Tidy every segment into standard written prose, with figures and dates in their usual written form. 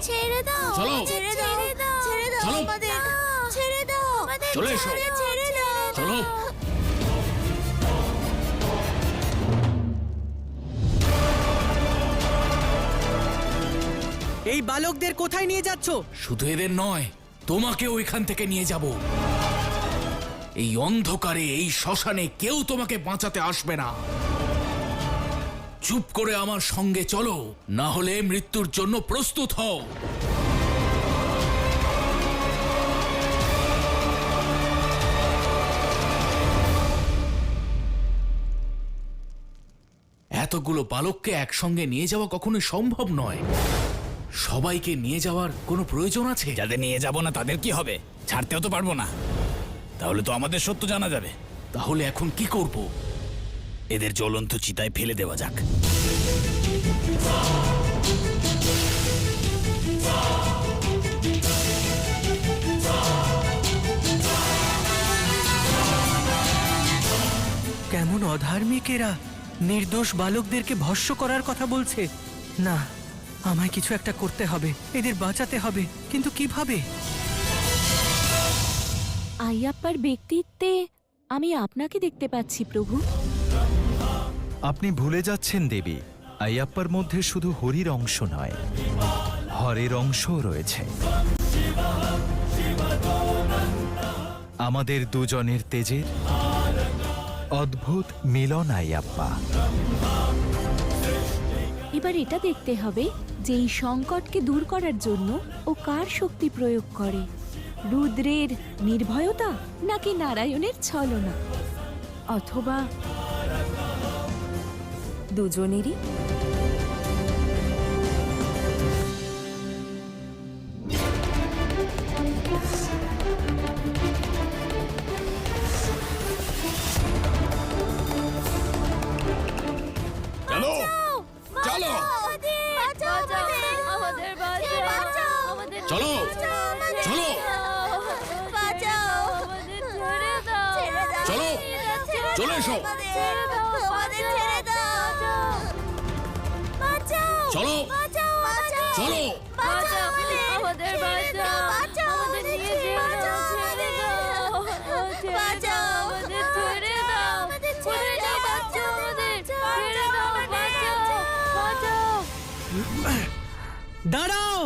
ছেড়ে দাও, চলো। ছেড়ে দাও, ছেড়ে দাও চলো। আমাদের, ছেড়ে দাও, চলে এসো। ছেড়ে দাও, চলো। এই বালকদের কোথায় নিয়ে যাচ্ছ? শুধু এদের নয়, তোমাকে ওইখান থেকে নিয়ে যাব। এই অন্ধকারে এই শ্মশানে কেউ তোমাকে বাঁচাতে আসবে না। চুপ করে আমার সঙ্গে চলো, না হলে মৃত্যুর জন্য প্রস্তুত হও। এতগুলো বালককে একসঙ্গে নিয়ে যাওয়া কখনোই সম্ভব নয়। সবাইকে নিয়ে যাওয়ার কোনো প্রয়োজন আছে? যাদের নিয়ে যাব না তাদের কি হবে? ছাড়তেও তো পারবো না, তাহলে তো আমাদের সত্য জানা যাবে। তাহলে এখন কি করব? এদের জ্বলন্ত চিতায় ফেলে দেওয়া যাক। কেমন অধার্মিক এরা! নির্দোষ বালকদেরকে ভস্য করার কথা বলছে। না, আমায় কিছু একটা করতে হবে, এদের বাঁচাতে হবে, কিন্তু কিভাবে? আইয়াপ্পার ব্যক্তিত্বে আমি আপনাকে দেখতে পাচ্ছি প্রভু। আপনি ভুলে যাচ্ছেন দেবী, আইয়াপ্পার মধ্যে শুধু হরির অংশ নয়, হরের অংশও রয়েছে। আমাদের দুজনের তেজের অদ্ভুত মিলন আইয়াপ্পা। এবার এটা দেখতে হবে যে এই সংকটকে দূর করার জন্য ও কার শক্তি প্রয়োগ করে, রুদ্রের নির্ভয়তা নাকি নারায়ণের ছলনা, অথবা দুজনেরই। চলো চলো চলো, চলো, চলো, চলে এসো। চলো, চলো। দাঁড়াও!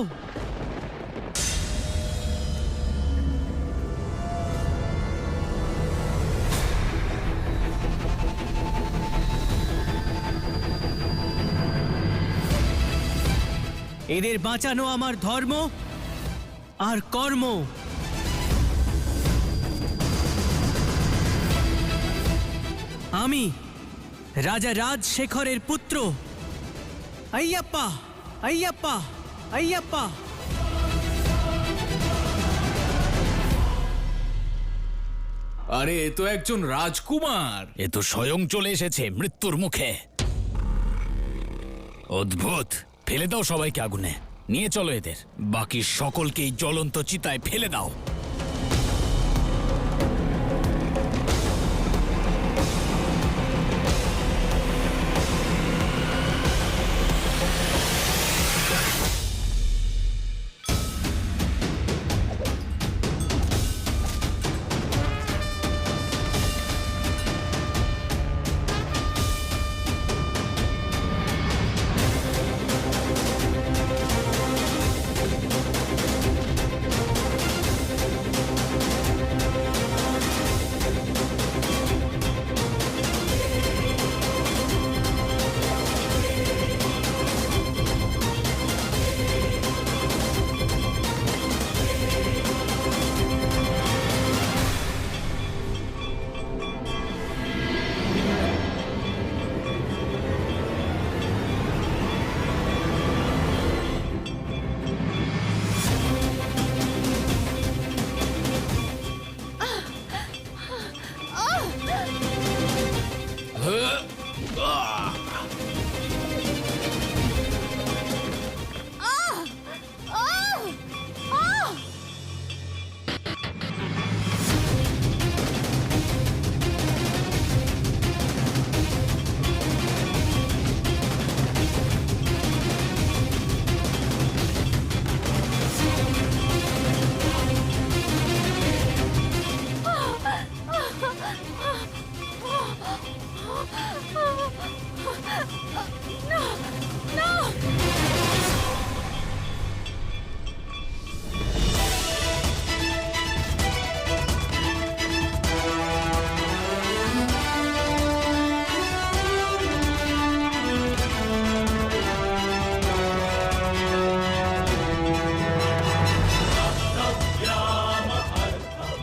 এদের বাঁচানো আমার ধর্ম আর কর্ম। আমি রাজা রাজশেখরের পুত্র আইয়াপ্পা, আইয়াপ্পা, আইয়াপ্পা। আরে এ তো একজন রাজকুমার। এ তো স্বয়ং চলে এসেছে মৃত্যুর মুখে। অদ্ভুত! ফেলে দাও সবাইকে আগুনে, নিয়ে চলো এদের। বাকি সকলকেই জ্বলন্ত চিতায় ফেলে দাও।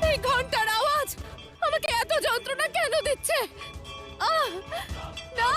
এই ঘন্টার আওয়াজ আমাকে এত যন্ত্রণা কেন দিচ্ছে? না!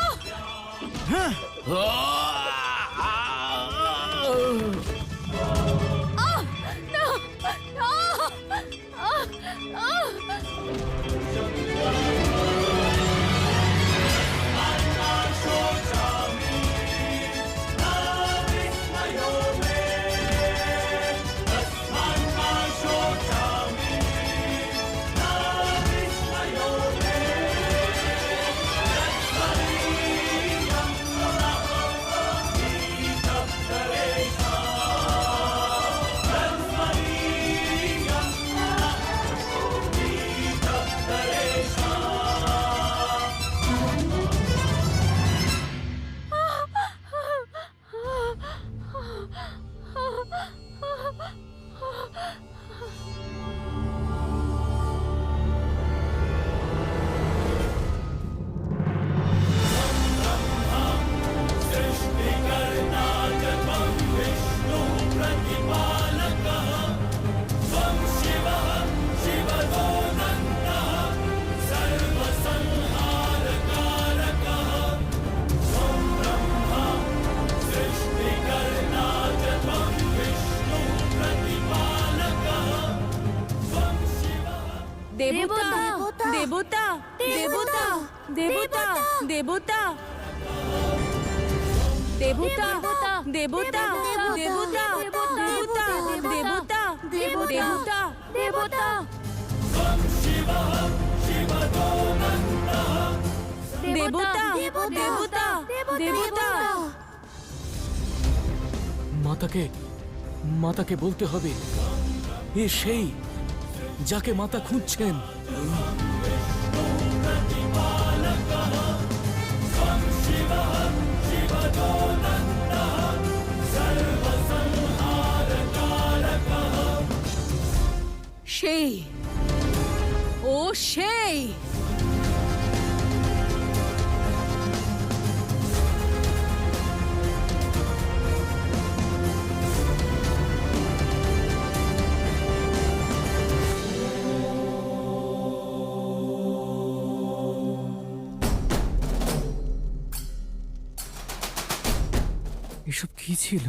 দেবতা! দেবতা! দেবতা! দেবতা! দেবতা! দেবতা! দেবতা! দেবতা! দেবতা! দেবতা! দেবতা! দেবতা! দেবতা! দেবতা! দেবতা! মাতাকে বলতে হবে এ সেই যাকে মাতা খুঁজছেন। সেই! ও সেই! এসব কি ছিল?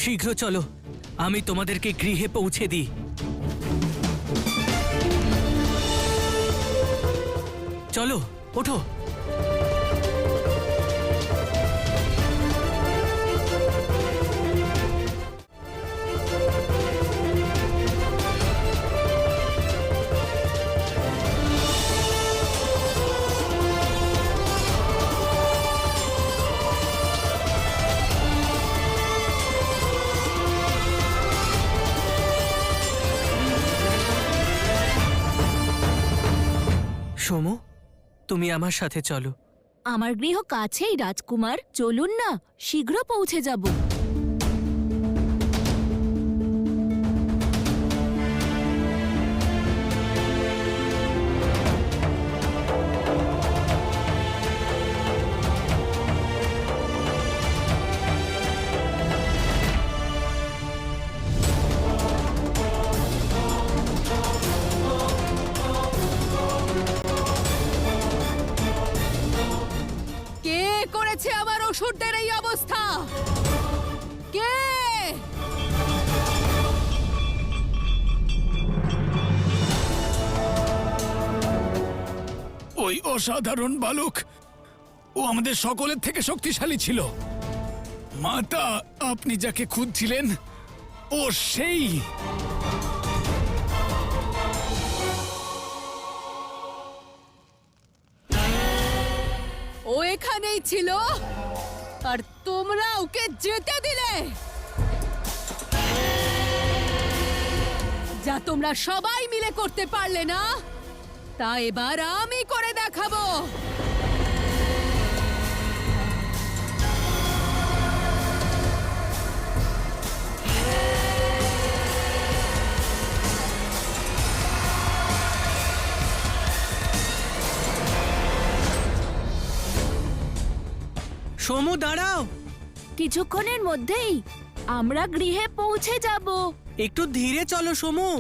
শীঘ্র চলো, আমি তোমাদেরকে গৃহে পৌঁছে দিই। চলো, ওঠো। সোমু, তুমি আমার সাথে চলো। আমার গৃহ কাছেই রাজকুমার, চলুন না, শীঘ্র পৌঁছে যাব। কে করেছে আমার অসুরদের এই অবস্থা? কে? ওই অসাধারণ বালক, ও আমাদের সকলের থেকে শক্তিশালী ছিল। মাতা, আপনি যাকে খুঁজছিলেন ও সেই। এখানেই ছিল আর তোমরা ওকে যেতে দিলে। যা তোমরা সবাই মিলে করতে পারলে না, তা এবার আমি করে দেখাবো। সমু দাঁড়াও, কিছুক্ষণের মধ্যেই আমরা গৃহে পৌঁছে যাব। একটু ধীরে চলো সমু,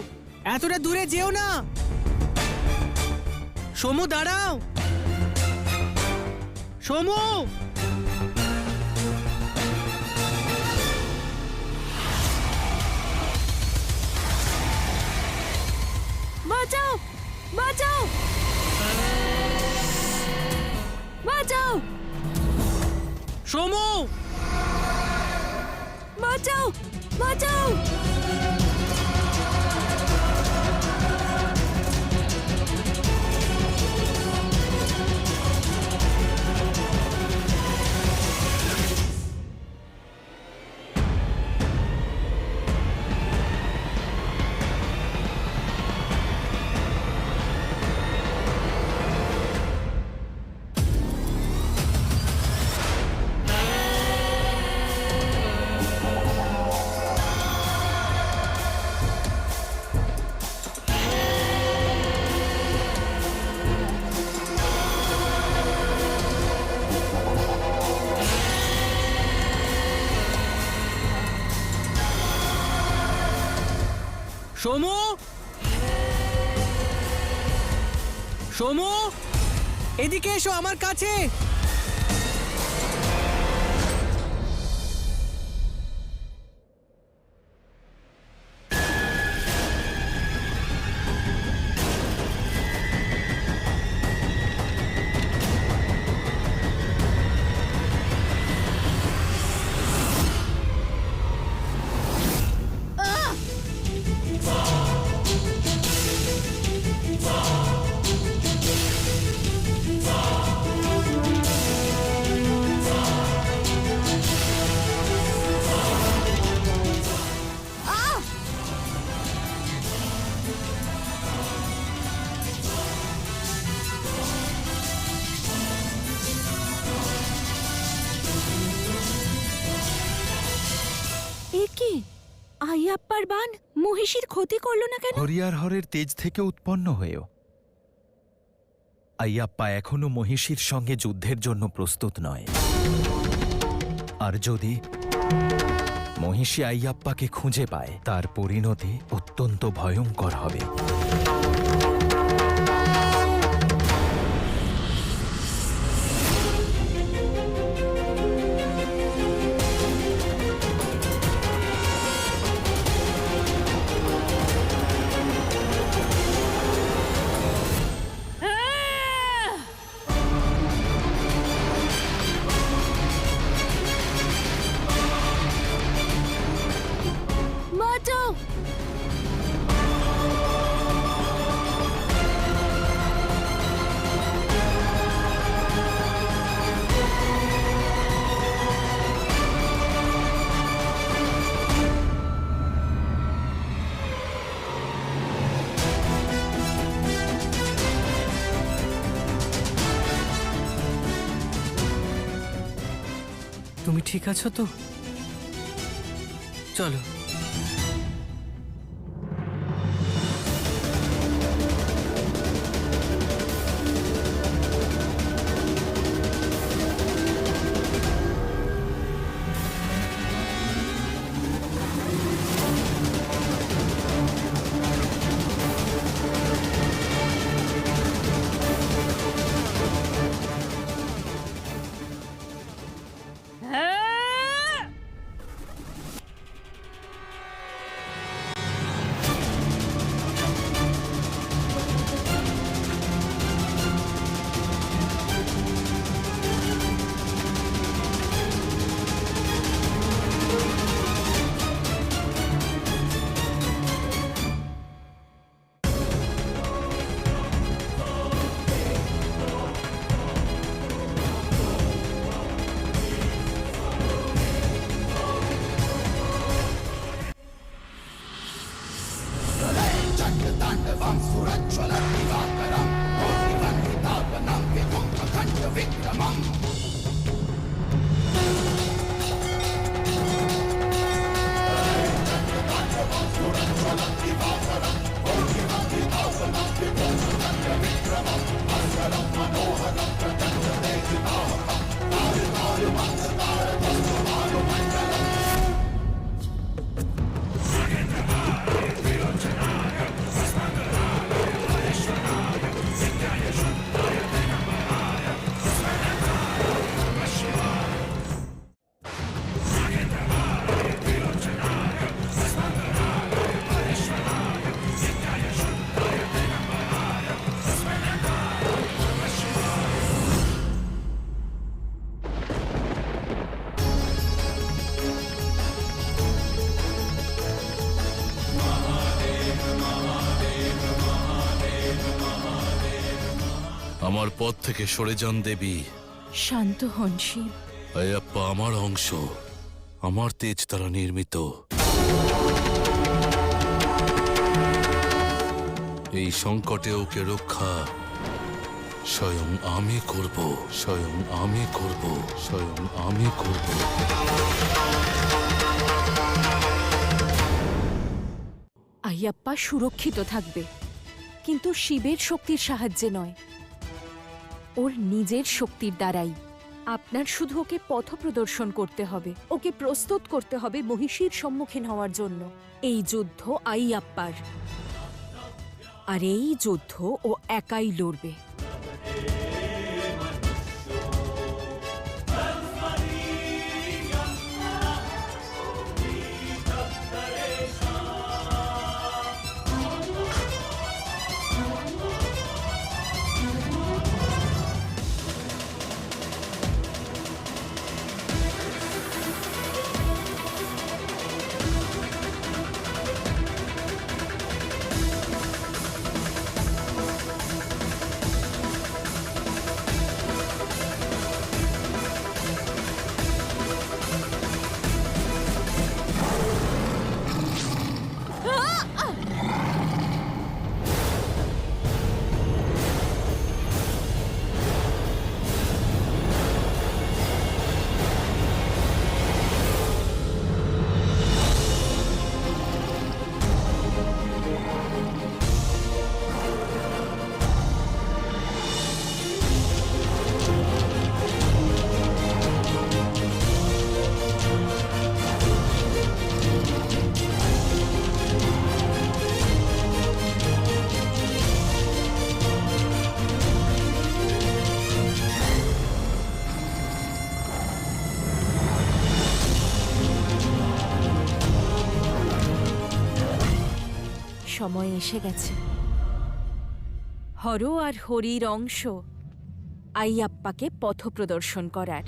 এতটা দূরে যেও না। সমু দাঁড়াও, সমু। বাঁচাও, বাঁচাও, বাঁচাও, সমু, বাঁচাও, বাঁচাও। সমু, সমু, এদিকে এসো আমার কাছে। কি আইয়াপ্পার বান মহিষীর ক্ষতি করলো না কেন? হরিয়ার হরের তেজ থেকে উৎপন্ন হয়েও আইয়াপ্পা এখনো মহিষীর সঙ্গে যুদ্ধের জন্য প্রস্তুত নয়। আর যদি মহিষী আইয়াপ্পাকে খুঁজে পায়, তার পরিণতি অত্যন্ত ভয়ঙ্কর হবে। বাঁচাও, তুমি ঠিক আছো তো? চলো। আমার পথ থেকে সরে যান দেবী। শান্ত হন শিব। আয়াপ্পা আমার অংশ, আমার তেজ দ্বারা নির্মিত। এই সংকটে ওকে রক্ষা স্বয়ং আমি করব, স্বয়ং আমি করব, স্বয়ং আমি করব। আইয়াপ্পা সুরক্ষিত থাকবে, কিন্তু শিবের শক্তির সাহায্যে নয়, ওর নিজের শক্তির দ্বারাই। আপনার শুধু ওকে পথ প্রদর্শন করতে হবে, ওকে প্রস্তুত করতে হবে মহিষীর সম্মুখীন হওয়ার জন্য। এই যুদ্ধ আইয়াপ্পার, আর এই যুদ্ধ ও একাই লড়বে। সময় এসে গেছে হর আর হরির অংশ আইয়াপ্পাকে পথ প্রদর্শন করার।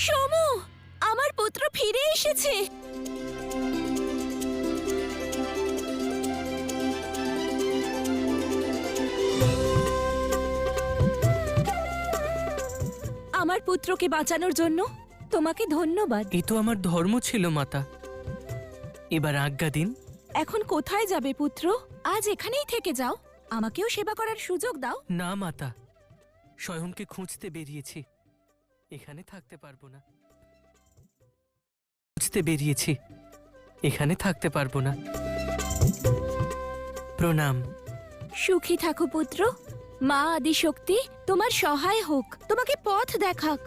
সমু, আমার পুত্র ফিরে এসেছে। আমার পুত্রকে বাঁচানোর জন্য তোমাকে ধন্যবাদ। এ তো আমার ধর্ম ছিল মাতা। এবার আজ্ঞা দিন। এখন কোথায় যাবে পুত্র? আজ এখানেই থেকে যাও, আমাকেও সেবা করার সুযোগ দাও। না মাতা, স্বয়ংকে খুঁজতে বেরিয়েছি, এখানে থাকতে পারবো না। খুঁজতে বেরিয়েছি, এখানে থাকতে পারবো না। প্রণাম। সুখী থাকো পুত্র, মা আদিশক্তি তোমার সহায় হোক, তোমাকে পথ দেখাক।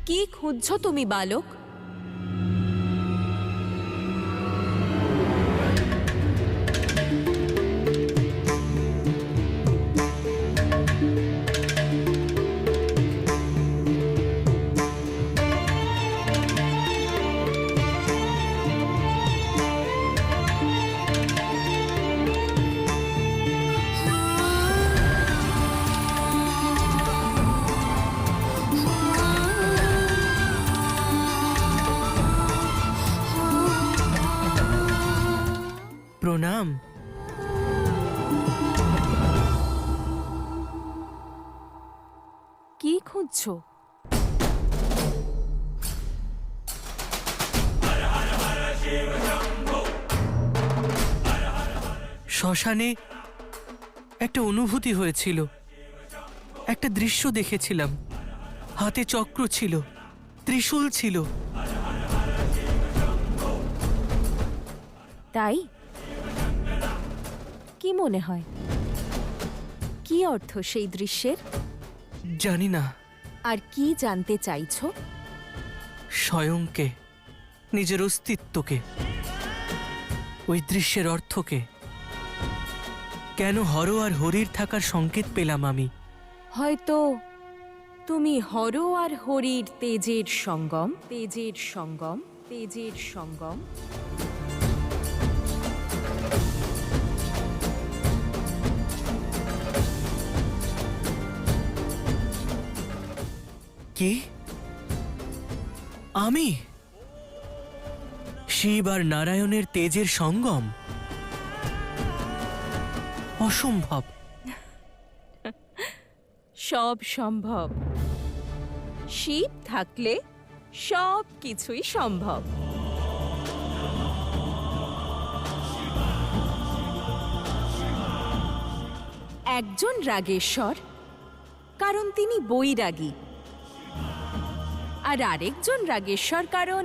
কি খুঁজছো তুমি বালক? খুঁজছো? শ্মশানে একটা অনুভূতি হয়েছিল, একটা দৃশ্য দেখেছিলাম। হাতে চক্র ছিল, ত্রিশূল ছিল। তাই কি মনে হয়, কি অর্থ সেই দৃশ্যের? জানি না। আর কি জানতে চাইছো? স্বয়ংকে, নিজের অস্তিত্বকে, ওই দৃশ্যের অর্থকে। কেন হর আর হরির থাকার সংকেত পেলাম আমি? হয়তো তুমি হর আর হরির তেজের সঙ্গম, তেজের সঙ্গম, তেজের সঙ্গম। কি? আমি শিব আর নারায়ণের তেজের সঙ্গম? অসম্ভব। সব সম্ভব। শিব থাকলে সব কিছুই সম্ভব। একজন রাগেশ্বর, কারণ তিনি বৈরাগী। আর আরেকজন রাগেশ্বর, কারণ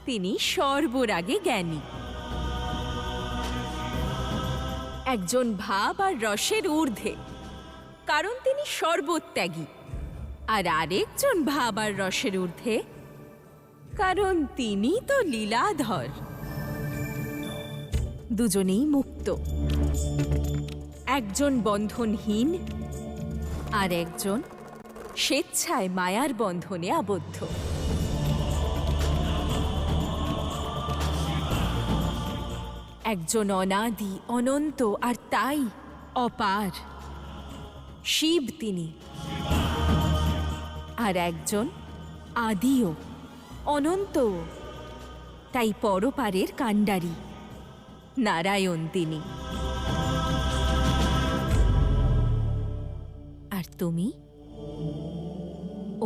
তিনি সর্বরাগে জ্ঞানী। একজন ভাব আর রসের ঊর্ধ্বে, কারণ তিনি সর্বত্যাগী। আর আরেকজন ভাব আর রসের ঊর্ধ্বে, কারণ তিনি তো লীলাধর। দুজনেই মুক্ত। একজন বন্ধনহীন, আর একজন স্বেচ্ছায় মায়ার বন্ধনে আবদ্ধ। একজন অনাদি, অনন্ত, আর তাই অপার। শিব তিনি। আর একজন আদিও, অনন্ত, তাই পরপারের কাণ্ডারী। নারায়ণ তিনি। আর তুমি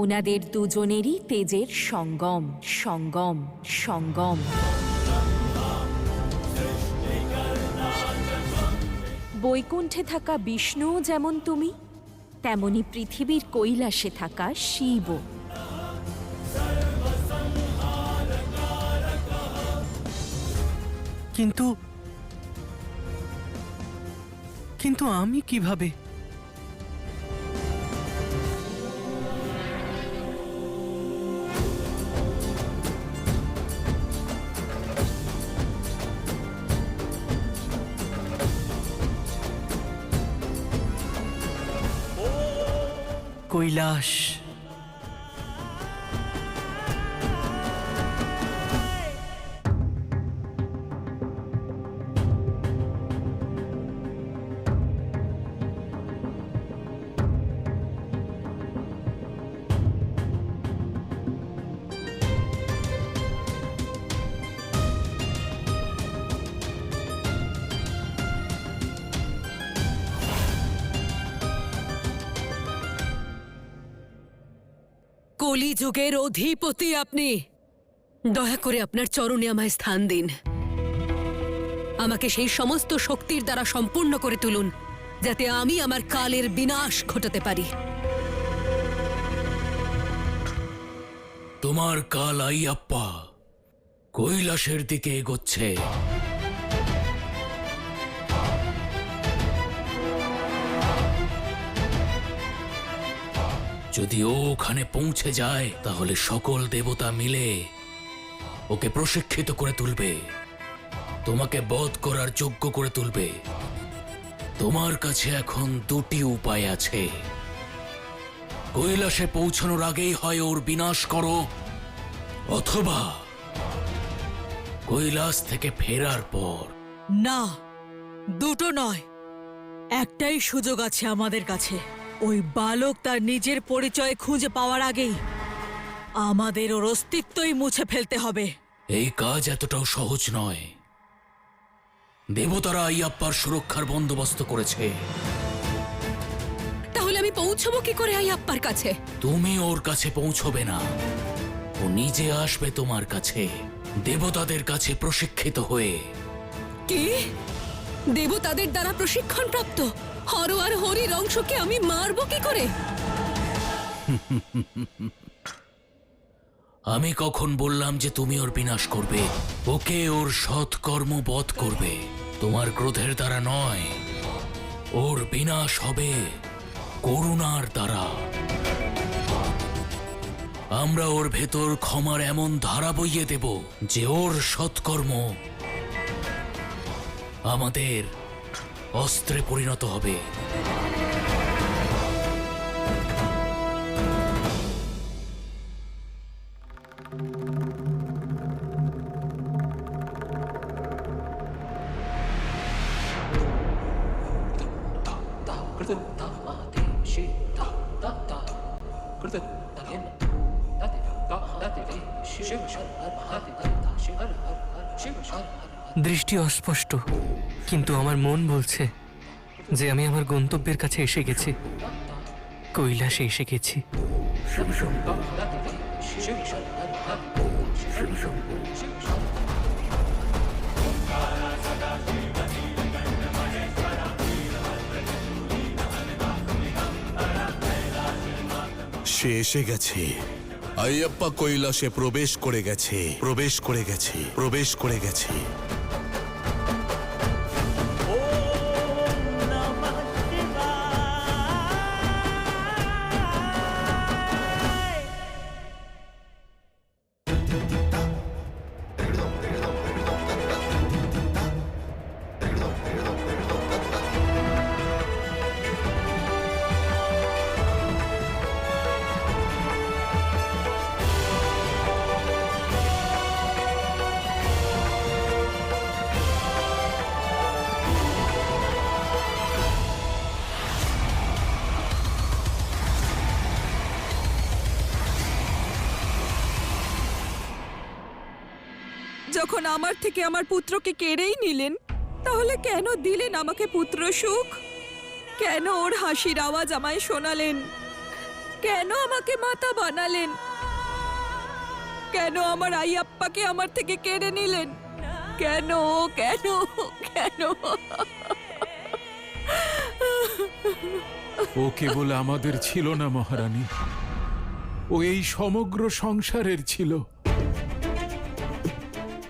ওনাদের দুজনেরই তেজের সঙ্গম, সঙ্গম, সঙ্গম। বৈকুণ্ঠে থাকা বিষ্ণু যেমন তুমি, তেমনি পৃথিবীর কৈলাসে থাকা শিব। কিন্তু কিন্তু আমি কিভাবে? কৈলাস। কলিযুগের অধিপতি আপনি, দয়া করে আপনার চরণে আমায় স্থান দিন। আমাকে সেই সমস্ত শক্তির দ্বারা সম্পূর্ণ করে তুলুন, যাতে আমি আমার কালের বিনাশ ঘটাতে পারি। তোমার কাল আইয়াপ্পা কৈলাসের দিকে এগোচ্ছে। যদি ও ওখানে পৌঁছে যায়, তাহলে সকল দেবতা মিলে ওকে প্রশিক্ষিত করে তুলবে, তোমাকে বধ করার যোগ্য করে তুলবে। তোমার কাছে এখন দুটি উপায় আছে। কৈলাসে পৌঁছানোর আগেই হয় ওর বিনাশ করো, অথবা কৈলাস থেকে ফেরার পর। না, দুটো নয়, একটাই সুযোগ আছে আমাদের কাছে। ওই বালক তার নিজের পরিচয় খুঁজে পাওয়ার আগেই আমাদের ওর অস্তিত্বই মুছে ফেলতে হবে। এই কাজ এতটাও সহজ নয়। দেবতারা আইয়াপ্পার সুরক্ষার বন্দোবস্ত করেছে। তাহলে আমি পৌঁছবো কি করে আইয়াপ্পার কাছে? তুমি ওর কাছে পৌঁছবে না, ও নিজে আসবে তোমার কাছে, দেবতাদের কাছে প্রশিক্ষিত হয়ে। কি? দেবতাদের দ্বারা প্রশিক্ষণ প্রাপ্ত হর আর হরির অংশকে আমি মারবো কি করে? আমি কখন বললাম যে তুমি ওর বিনাশ করবে? ওকে ওর সৎকর্ম বধ করবে, তোমার ক্রোধের দ্বারা নয়। ওর বিনাশ হবে করুণার দ্বারা। আমরা ওর ভেতর ক্ষমার এমন ধারা বইয়ে দেব যে ওর সৎকর্ম আমাদের অস্ত্রে পরিণত হবে। দৃষ্টি অস্পষ্ট, কিন্তু আমার মন বলছে যে আমি আমার গন্তব্যের কাছে এসে গেছি, কৈলাসে এসে গেছি। সে এসে গেছে। আইয়াপ্পা কৈলাসে প্রবেশ করে গেছে, প্রবেশ করে গেছে, প্রবেশ করে গেছে। যখন আমার থেকে আমার পুত্রকে কেড়েই নিলেন, তাহলে কেন দিলেন আমাকে পুত্র সুখ? কেন ওর হাসির আওয়াজ আমায় শোনালেন? কেন আমাকে মাতা বানালেন? কেন আমার আইয়াপ্পাকে আমার থেকে কেড়ে নিলেন? কেন কেন কেন? ও কেবল আমাদের ছিল না মহারানী, ও এই সমগ্র সংসারের ছিল।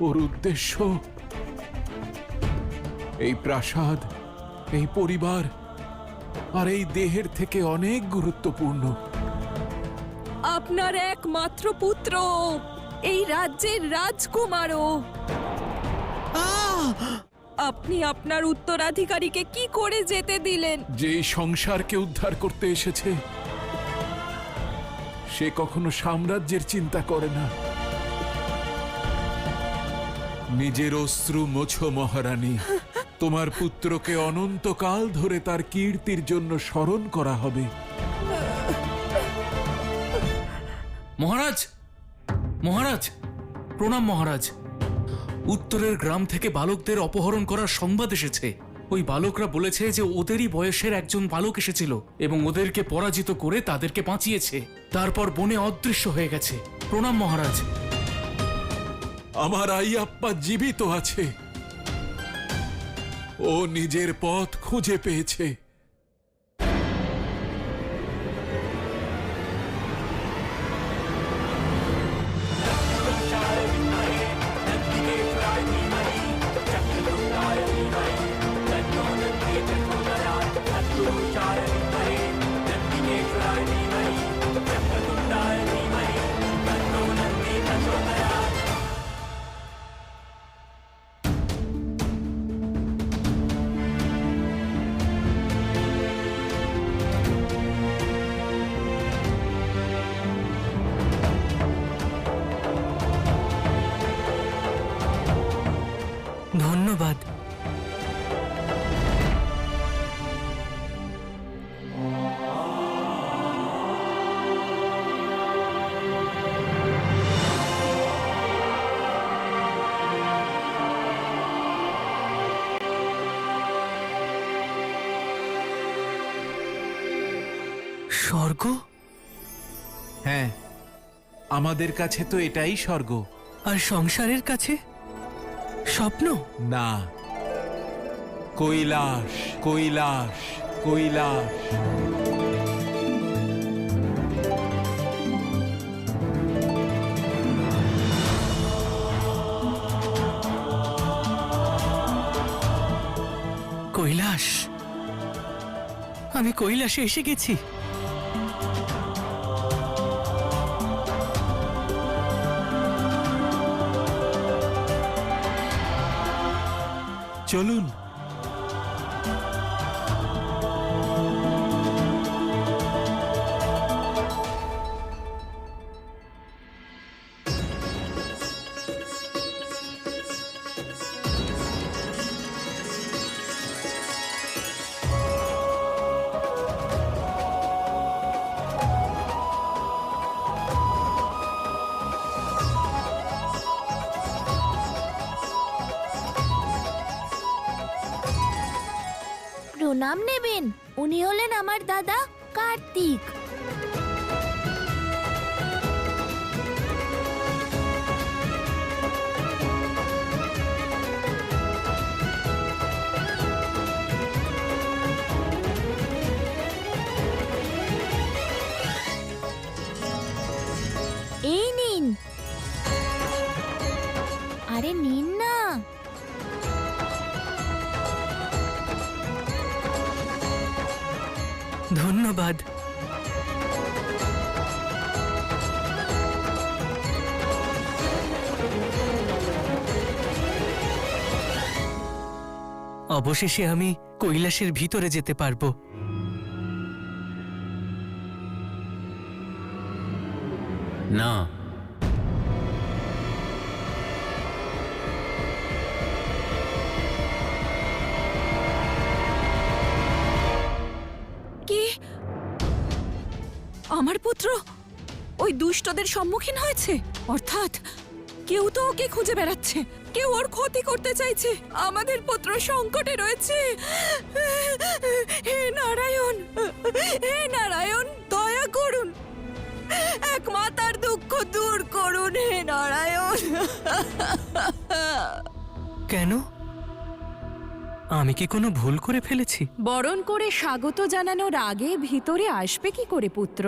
ওর উদ্দেশ্য এই প্রাসাদ, এই পরিবার আর এই দেহের থেকে অনেক গুরুত্বপূর্ণ। আপনার একমাত্র পুত্র, এই রাজ্যের রাজকুমারও। আপনি আপনার উত্তরাধিকারীকে কি করে যেতে দিলেন? যে এই সংসারকে উদ্ধার করতে এসেছে, সে কখনো সাম্রাজ্যের চিন্তা করে না। নিজের অশ্রু মোছো মহারানী। তোমার পুত্রকে অনন্তকাল ধরে তার কীর্তির জন্য স্মরণ করা হবে। মহারাজ, মহারাজ, প্রণাম মহারাজ। উত্তরের গ্রাম থেকে বালকদের অপহরণ করার সংবাদ এসেছে। ওই বালকরা বলেছে যে ওদেরই বয়সের একজন বালক এসেছিল এবং ওদেরকে পরাজিত করে তাদেরকে বাঁচিয়েছে, তারপর বনে অদৃশ্য হয়ে গেছে। প্রণাম মহারাজ। আমার আইয়াপ্পা জীবিত আছে, ও নিজের পথ খুঁজে পেয়েছে। ধন্যবাদ। স্বর্গ? হ্যাঁ, আমাদের কাছে তো এটাই স্বর্গ। আর সংসারের কাছে স্বপ্ন? না, কৈলাস, কৈলাস, কৈলাস। কৈলাস, আমি কৈলাসে এসে গেছি। চলুন। প্রণাম নেবেন। উনি হলেন আমার দাদা কার্তিক। এই নিন। আরে নিন না। ধন্যবাদ। অবশেষে আমি কৈলাসের ভিতরে যেতে পারবো। না, কি? আমার পুত্র ওই দুষ্টদের সম্মুখীন হয়েছে? অর্থাৎ কেউ তো ওকে খুঁজে বেড়াচ্ছে, কেউ ওর ক্ষতি করতে চাইছে। আমাদের পুত্র সংকটে রয়েছে। হে নারায়ণ, হে নারায়ণ, দয়া করুন, এক মাতার দুঃখ দূর করুন, হে নারায়ণ। কেন? আমি কি কোনো ভুল করে ফেলেছি? বরণ করে স্বাগত জানানোর আগে ভিতরে আসবে কি করে পুত্র?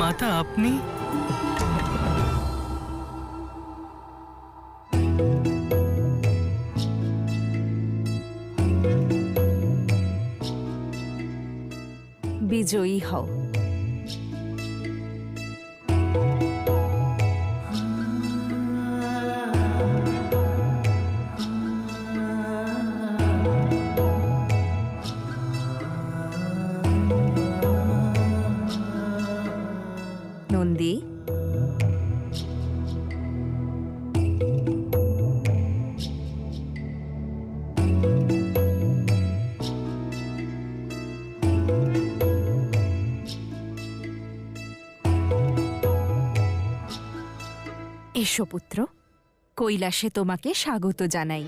মাতা, আপনি? বিজয়ী হও। নন্দী, এসো পুত্র, কৈলাসে তোমাকে স্বাগত জানাই।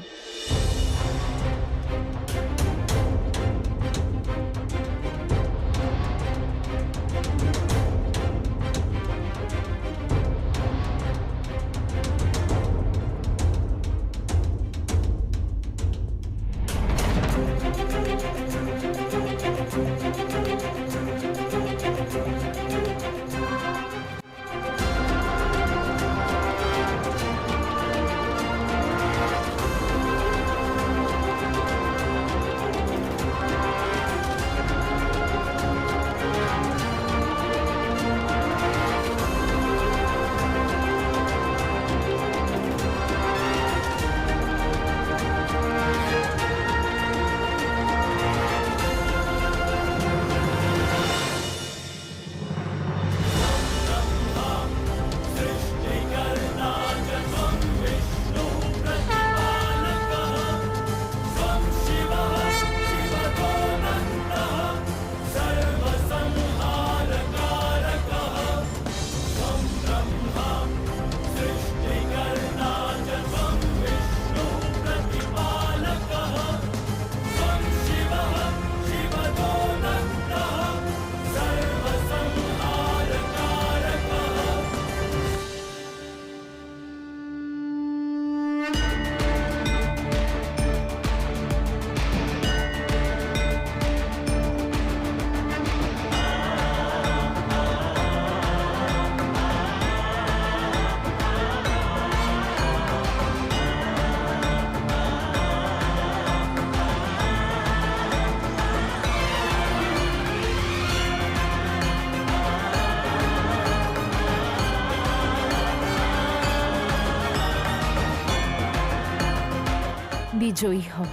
বিজয়ী হও।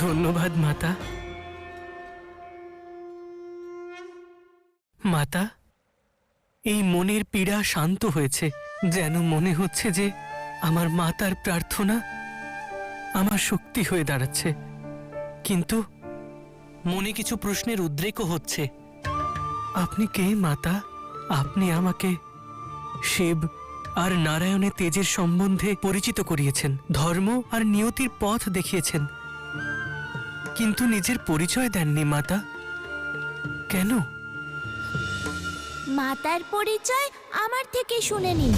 ধন্যবাদ মাতা। মাতা, এই মনের পীড়া শান্ত হয়েছে। যেন মনে হচ্ছে যে আমার মাতার প্রার্থনা আমার শক্তি হয়ে দাঁড়াচ্ছে। কিন্তু মনে কিছু প্রশ্নের উদ্রেকও হচ্ছে। আপনি কে মাতা? আপনি আমাকে শিব আর নারায়ণের তেজের সম্বন্ধে পরিচিত করিয়েছেন, ধর্ম আর নিয়তির পথ দেখিয়েছেন, কিন্তু নিজের পরিচয় দেননি মাতা। কেন? মাতার পরিচয় আমার থেকে শুনে নিন।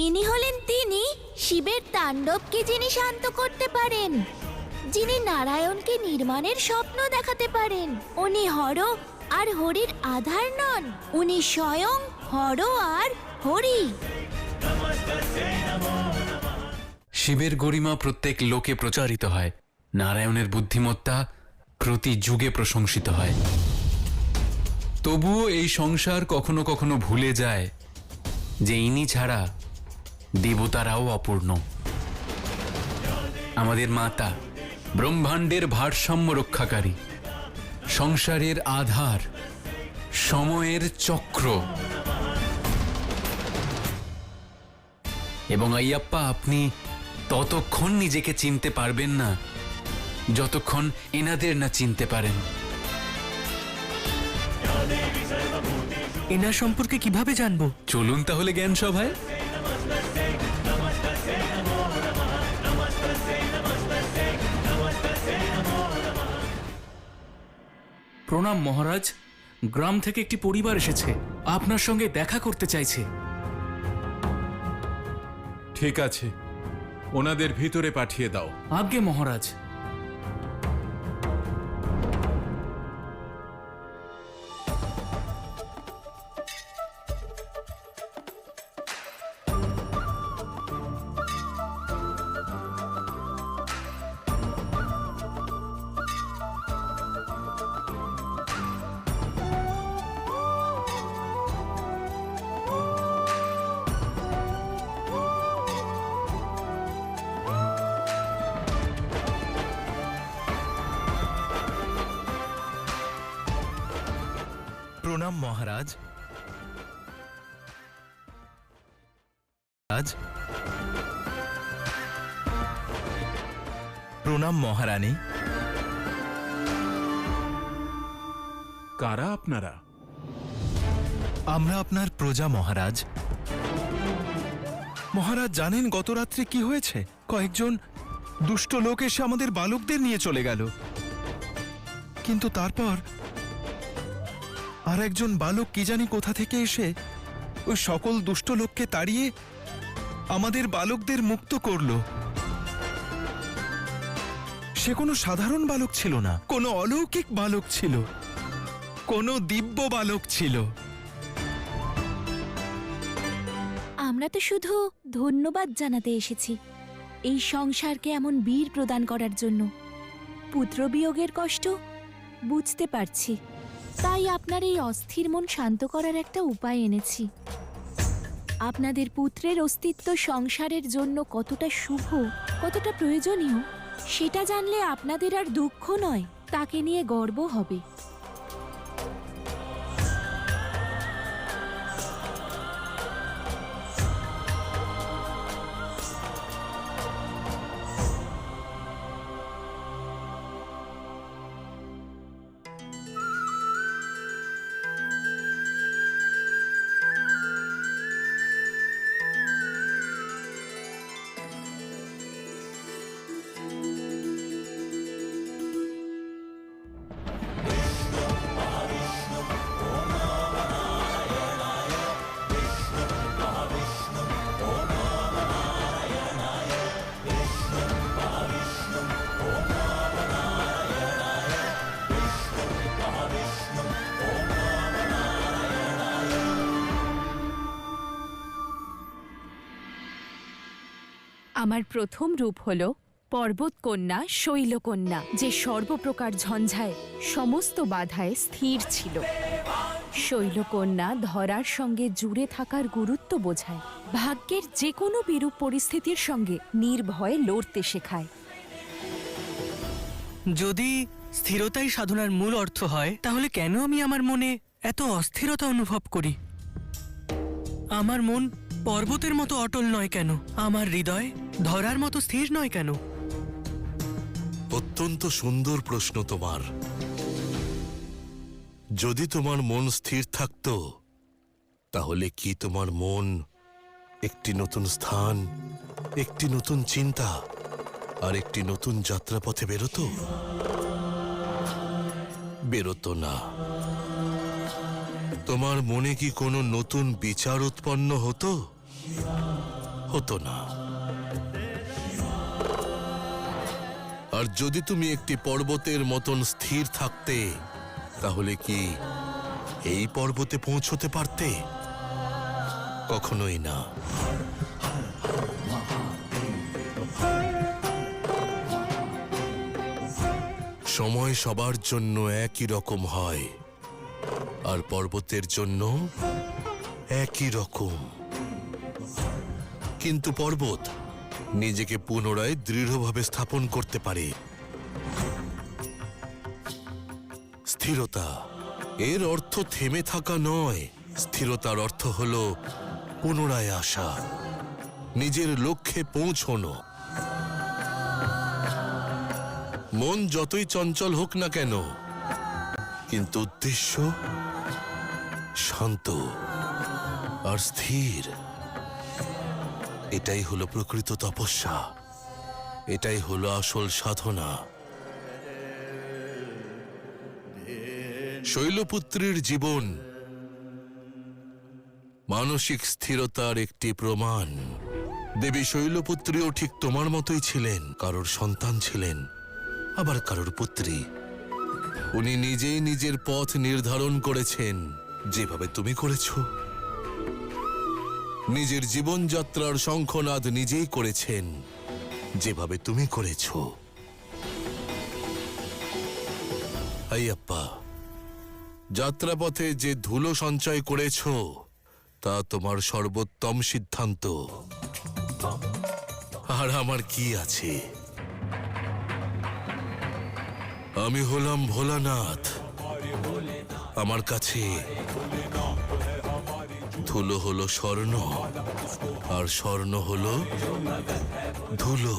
ইনি হলেন তিনি, শিবের তাণ্ডবকে যিনি শান্ত করতে পারেন, যিনি নারায়ণকে নির্মাণের স্বপ্ন দেখাতে পারেন। উনি হর আর হরির আধার নন, উনি স্বয়ং হর আর হরি। শিবের গরিমা প্রত্যেক লোকে প্রচারিত হয়, নারায়ণের বুদ্ধিমত্তা প্রতি যুগে প্রশংসিত হয়। তবুও এই সংসার কখনো কখনো ভুলে যায় যে ইনি ছাড়া দেবতারাও অপূর্ণ। আমাদের মাতা ব্রহ্মাণ্ডের ভারসাম্য রক্ষাকারী, সংসারের আধার, সময়ের চক্র। এবং আইয়াপ্পা, আপনি ততক্ষণ নিজেকে চিনতে পারবেন না যতক্ষণ এনাদের না চিনতে পারেন। এনার সম্পর্কে কিভাবে জানবো? চলুন তাহলে জ্ঞান সভায়। প্রণাম মহারাজ, গ্রাম থেকে একটি পরিবার এসেছে, আপনার সঙ্গে দেখা করতে চাইছে। ঠিক আছে, ওনাদের ভিতরে পাঠিয়ে দাও। আজ্ঞে মহারাজ। প্রণাম মহারাজ। প্রণাম মহারানী। কারা আপনারা? আমরা আপনার প্রজা মহারাজ। মহারাজ জানেন গত রাত্রে কি হয়েছে? কয়েকজন দুষ্ট লোক এসে আমাদের বালকদের নিয়ে চলে গেল, কিন্তু তারপর আর একজন বালক কি জানি কোথা থেকে এসে ওই সকল দুষ্ট লোককে তাড়িয়ে আমাদের বালকদের মুক্ত করল। সে কোনো সাধারণ বালক ছিল না, কোনো অলৌকিক বালক ছিল, কোনো দিব্য বালক ছিল। আমরা তো শুধু ধন্যবাদ জানাতে এসেছি এই সংসারকে এমন বীর প্রদান করার জন্য। পুত্রবিয়োগের কষ্ট বুঝতে পারছি, তাই আপনার এই অস্থির মন শান্ত করার একটা উপায় এনেছি। আপনাদের পুত্রের অস্তিত্ব সংসারের জন্য কতটা শুভ, কতটা প্রয়োজনীয়, সেটা জানলে আপনাদের আর দুঃখ নয়, তাকে নিয়ে গর্ব হবে। আমার প্রথম রূপ হল পর্বতকন্যা শৈলকন্যা, যে সর্বপ্রকার ঝঞ্ঝায় সমস্ত বাধায় স্থির ছিল। শৈলকন্যা ধরার সঙ্গে জুড়ে থাকার গুরুত্ব বোঝায়, ভাগ্যের যে কোনো বিরূপ পরিস্থিতির সঙ্গে নির্ভয়ে লড়তে শেখায়। যদি স্থিরতাই সাধনার মূল অর্থ হয়, তাহলে কেন আমি আমার মনে এত অস্থিরতা অনুভব করি? আমার মন পর্বতের মতো অটল নয় কেন? আমার হৃদয় ধরার মতো স্থির নয় কেন? অত্যন্ত সুন্দর প্রশ্ন তোমার। যদি তোমার মন স্থির থাকত, তাহলে কি তোমার মন একটি নতুন স্থান, একটি নতুন চিন্তা আর একটি নতুন যাত্রাপথে বেরোতো? বেরোতো না। তোমার মনে কি কোনো নতুন বিচার উৎপন্ন হতো? হতো না। আর যদি তুমি একটি পর্বতের মতন স্থির থাকতে, তাহলে কি এই পর্বতে পৌঁছতে পারতে? কখনোই না। সময় সবার জন্য একই রকম হয়, আর পর্বতের জন্য একই রকম। কিন্তু পর্বত নিজেকে পুনরায় দৃঢ়ভাবে স্থাপন করতে পারে। স্থিরতা এর অর্থ থেমে থাকা নয়। স্থিরতার অর্থ হল পুনরায় আসা, নিজের লক্ষ্যে পৌঁছনো। মন যতই চঞ্চল হোক না কেন, কিন্তু উদ্দেশ্য শান্ত আর স্থির। এটাই হলো প্রকৃত তপস্যা, এটাই হলো আসল সাধনা। শৈলপুত্রীর জীবন মানসিক স্থিরতার একটি প্রমাণ। দেবী শৈলপুত্রীও ঠিক তোমার মতোই ছিলেন। কারোর সন্তান ছিলেন, আবার কারোর পুত্রী। উনি নিজেই নিজের পথ নির্ধারণ করেছেন, যেভাবে তুমি করেছ। নিজের জীবনযাত্রার শঙ্খনাদ নিজেই করেছেন, যেভাবে তুমি করেছ। আইয়াপ্পা, যাত্রাপথে যে ধুলো সঞ্চয় করেছ, তা তোমার সর্বোত্তম সিদ্ধান্ত। আর আমার কি আছে? আমি হলাম ভোলানাথ। আমার কাছে ধুলো হলো স্বর্ণ, আর স্বর্ণ হলো ধুলো।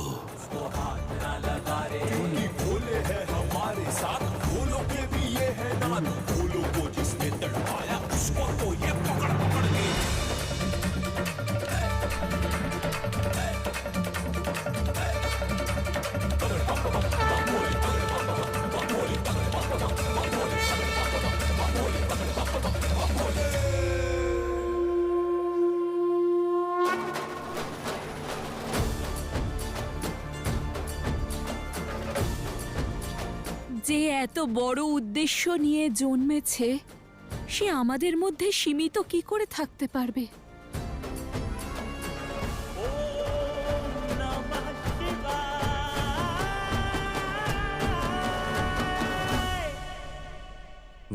যে এত বড় উদ্দেশ্য নিয়ে জন্মেছে, সে আমাদের মধ্যে সীমিত কি করে থাকতে পারবে?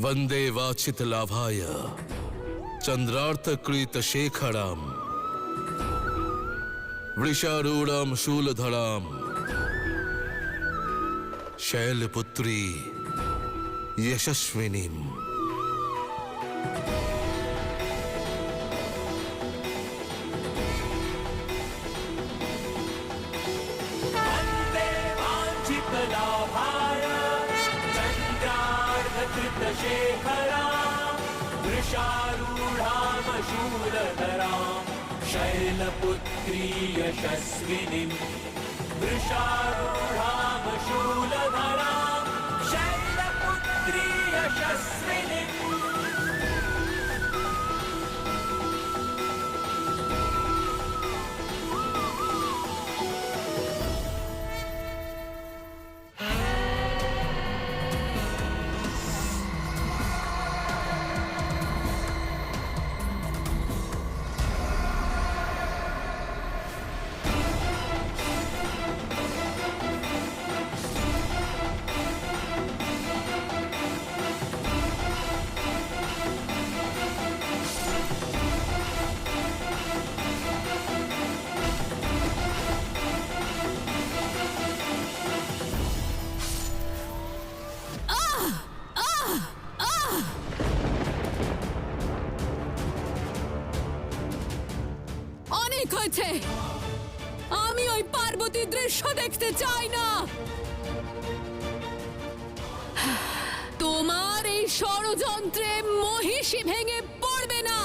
वंदे वाचित लाभाय चंद्रार्थ कृत शेखरम वृषारूढ़म शूलधरम शैलपुत्री यशस्विनीम। शैलपुत्री यशस्विनीं वृषारूढां शूलधरां शैलपुत्री यशस्विनीं। হয়েছে। আমি ওই পার্বতী দৃশ্য দেখতে চাই না। তোমার এই ষড়যন্ত্রে মহিষী ভেঙে পড়বে না।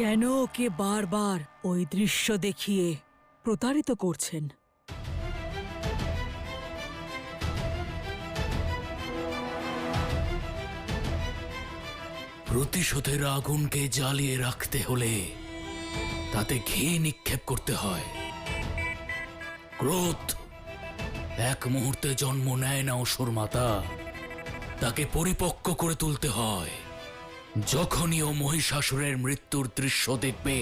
কেন ওকে বারবার ওই দৃশ্য দেখিয়ে প্রতারিত করছেন? প্রতিশোধের আগুনকে জ্বালিয়ে রাখতে হলে তাতে ঘি নিক্ষেপ করতে হয়। ক্রোধ এক মুহূর্তে জন্ম নেয় না অসুর মাতা, তাকে পরিপক্ক করে তুলতে হয়। যখনই ও মহিষাসুরের মৃত্যুর দৃশ্য দেখবে,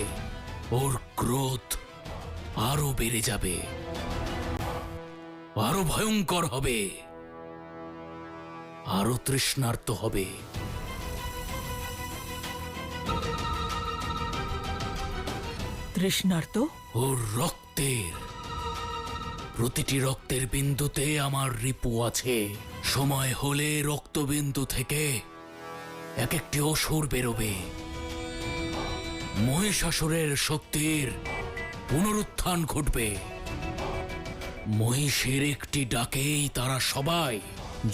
ওর ক্রোধ আরো বেড়ে যাবে, আরো ভয়ঙ্কর হবে, আরো তৃষ্ণার্ত হবে। তৃষ্ণার্ত? ওর রক্তের, প্রতিটি রক্তের বিন্দুতে আমার রিপু আছে। সময় হলে রক্তবিন্দু থেকে এক একটি অসুর বেরোবে। মহিষাসুরের শক্তির পুনরুত্থান ঘটবে। মহিষের একটি ডাকেই তারা সবাই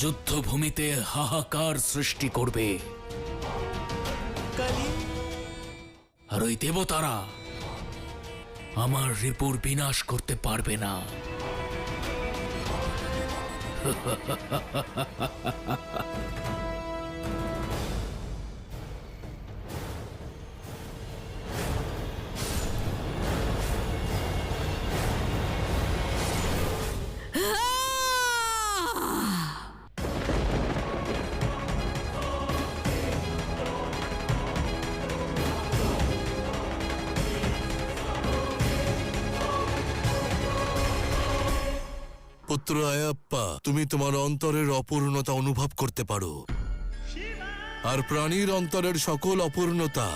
যুদ্ধভূমিতে হাহাকার সৃষ্টি করবে। আর ওই দেবতারা আমার রিপুর বিনাশ করতে পারবে না। পুত্র আয়াপ্পা, তুমি তোমার অন্তরের অপূর্ণতা অনুভব করতে পারো, আর প্রাণীর অন্তরের সকল অপূর্ণতা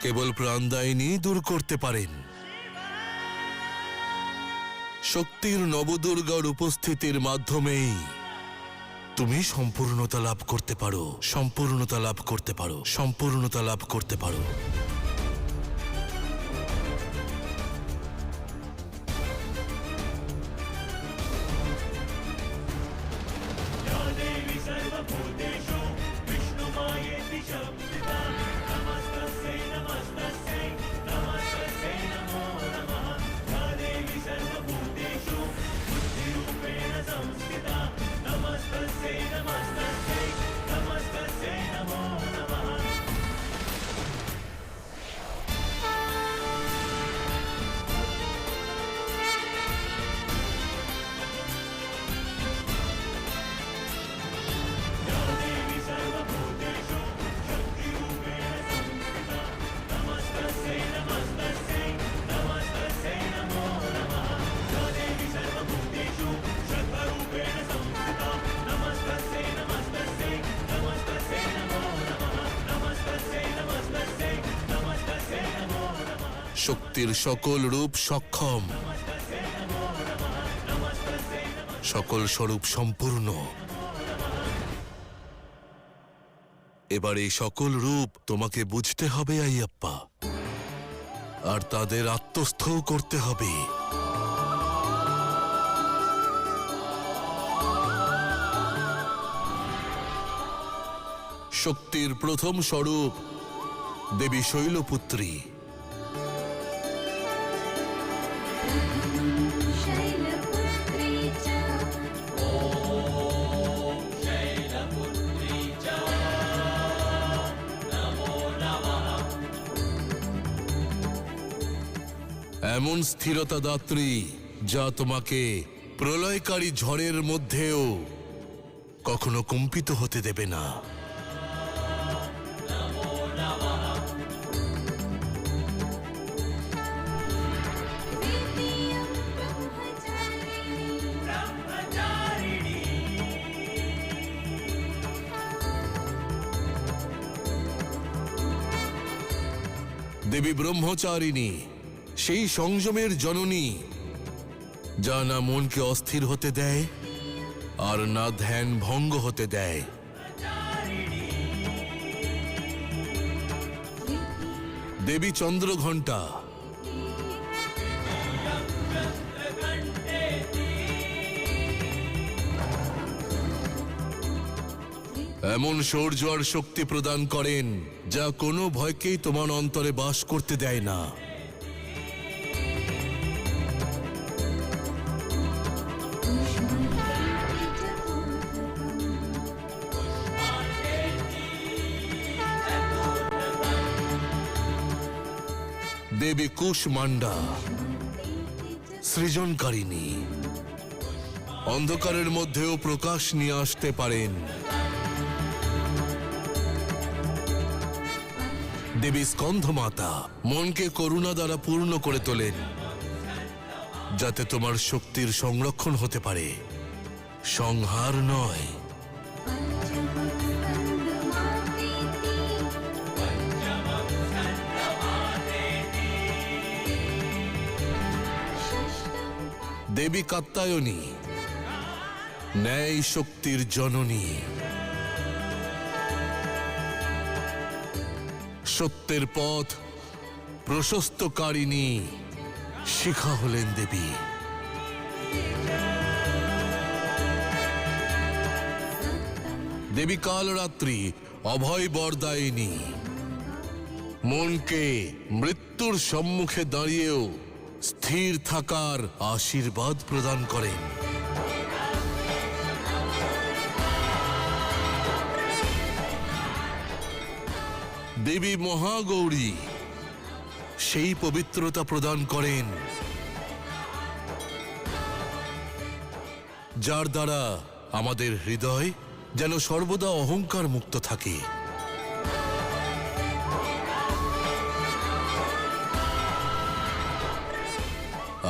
কেবল প্রাণদায়িনী দূর করতে পারেন। শক্তির নবদুর্গার উপস্থিতির মাধ্যমেই তুমি সম্পূর্ণতা লাভ করতে পারো, সম্পূর্ণতা লাভ করতে পারো, সম্পূর্ণতা লাভ করতে পারো। শক্তির সকল রূপ সক্ষম, সকল স্বরূপ সম্পূর্ণ। এবার এই সকল রূপ তোমাকে বুঝতে হবে আইয়াপ্পা, আর তাদের আত্মস্থও করতে হবে। শক্তির প্রথম স্বরূপ দেবী শৈলপুত্রী। এমন স্থিরতা দাত্রী যা তোমাকে প্রলয়কারী ঝড়ের মধ্যেও কখনো কম্পিত হতে দেবে না। দেবী ব্রহ্মচারিণী, সেই সংযমের জননী, যা না মনকে অস্থির হতে দেয় আর না ধ্যান ভঙ্গ হতে দেয়। দেবী চন্দ্রঘণ্টা, এমন শৌর্য আর শক্তি প্রদান করেন যা কোনো ভয়কেই তোমার অন্তরে বাস করতে দেয় না। দেবী কুশমান্ডা, সৃজনকারিণী, অন্ধকারের মধ্যেও প্রকাশ নিয়ে আসতে পারেন। দেবী স্কন্ধমাতা, মনকে করুণা দ্বারা পূর্ণ করে তোলেন, যাতে তোমার শক্তির সংরক্ষণ হতে পারে, সংহার নয়। দেবী কাত্যায়নী, ন্যায় শক্তির জননী, সত্যের পথ প্রশস্তকারিণী শিখা হলেন দেবী। দেবী কালরাত্রি, অভয় বরদায়িনী, মনকে মৃত্যুর সম্মুখে দাঁড়িয়েও স্থির থাকার আশীর্বাদ প্রদান করেন। দেবী মহাগৌরী, সেই পবিত্রতা প্রদান করেন যার দ্বারা আমাদের হৃদয় যেন সর্বদা অহংকার মুক্ত থাকে।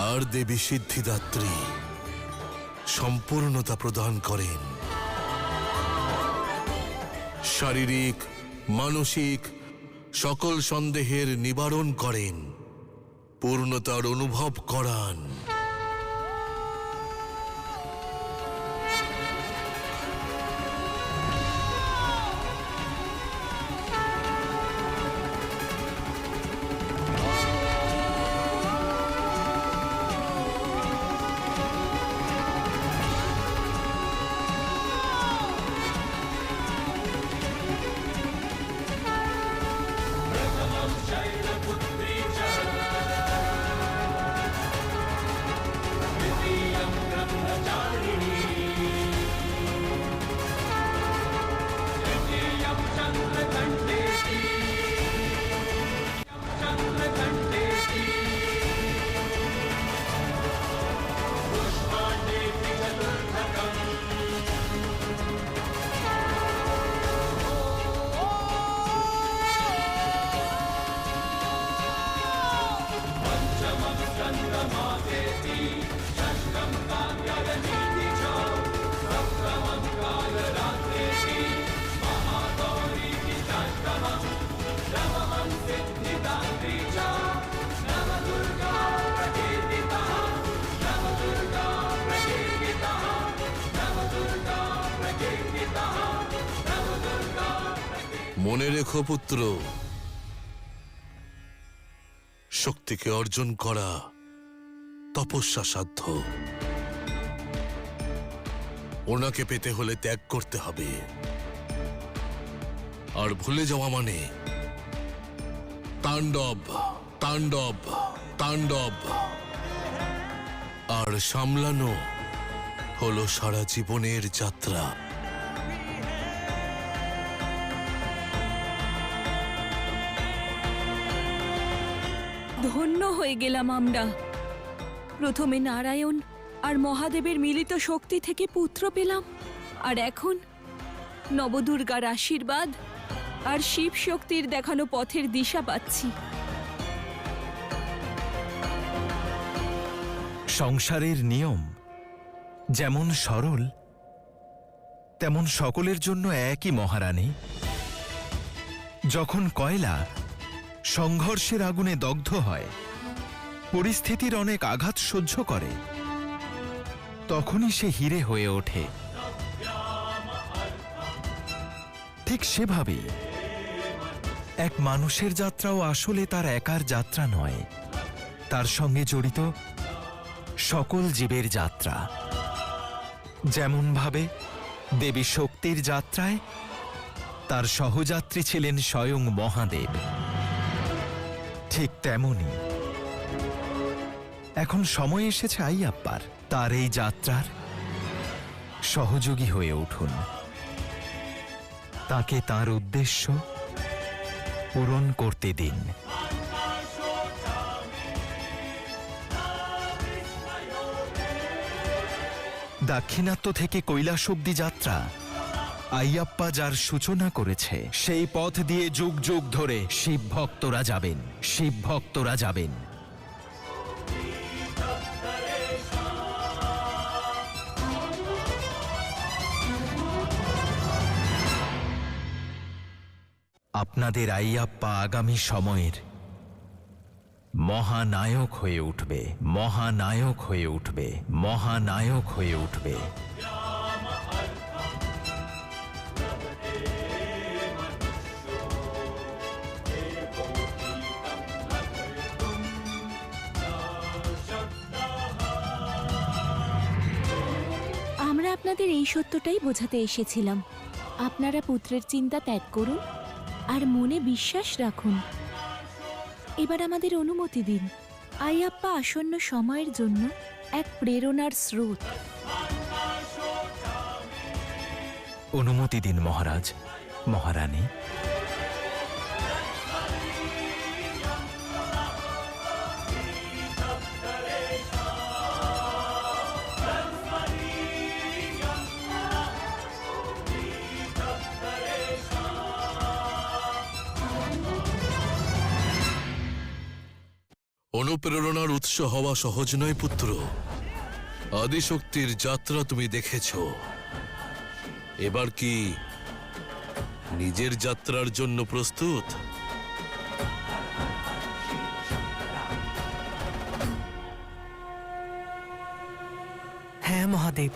আর দেবী সিদ্ধিদাত্রী, সম্পূর্ণতা প্রদান করেন, শারীরিক মানসিক সকল সন্দেহের নিবারণ করেন, পূর্ণতার অনুভব করান। মনে রেখো পুত্র, শক্তিকে অর্জন করা তপস্যা সাধ্য। ওনাকে পেতে হলে ত্যাগ করতে হবে, আর ভুলে যাওয়া মানে তাণ্ডব তাণ্ডব তাণ্ডব, আর সামলানো হলো সারা জীবনের যাত্রা। ধন্য হয়ে গেলাম আমরা। প্রথমে নারায়ণ আর মহাদেবের মিলিত শক্তি থেকে পুত্র পেলাম, আর এখন নবদুর্গার আশীর্বাদ আর শিব শক্তির দেখানো পথের দিশা পাচ্ছি। সংসারের নিয়ম যেমন সরল, তেমন সকলের জন্য একই মহারানী। যখন কয়লা সংঘর্ষের আগুনে দগ্ধ হয়, পরিস্থিতির অনেক আঘাত সহ্য করে, তখনই সে হিরে হয়ে ওঠে। ঠিক সেভাবেই এক মানুষের যাত্রাও আসলে তার একার যাত্রা নয়, তার সঙ্গে জড়িত সকল জীবের যাত্রা। যেমনভাবে দেবী শক্তির যাত্রায় তার সহযাত্রী ছিলেন স্বয়ং মহাদেব, ঠিক তেমনি এখন সময় এসেছে আইয়াপ্পার তার এই যাত্রার সহযোগী হয়ে উঠুন। তাকে তার উদ্দেশ্য পূরণ করতে দিন। দাক্ষিণাত্য থেকে কৈলাস অব্দি যাত্রা আইয়াপ্পা যার সূচনা করেছে, সেই পথ দিয়ে যুগ যুগ ধরে শিব ভক্তরা যাবেন, শিব ভক্তরা যাবেন। আপনাদের আইয়াপ্পা আগামী সময়ের মহানায়ক হয়ে উঠবে, মহানায়ক হয়ে উঠবে, মহানায়ক হয়ে উঠবে। আমরা আপনাদের এই সত্যটাই বোঝাতে এসেছিলাম। আপনারা পুত্রের চিন্তা ত্যাগ করুন আর মনে বিশ্বাস রাখুন। এবার আমাদের অনুমতি দিন। আইয়াপ্পা আসন্ন সময়ের জন্য এক প্রেরণার স্রোত। অনুমতি দিন মহারাজ, মহারানী। অনুপ্রেরণার উৎস হওয়া সহজ নয় পুত্র। আদিশক্তির যাত্রা তুমি দেখেছ, এবার কি নিজের যাত্রার জন্য প্রস্তুত? হ্যাঁ মহাদেব,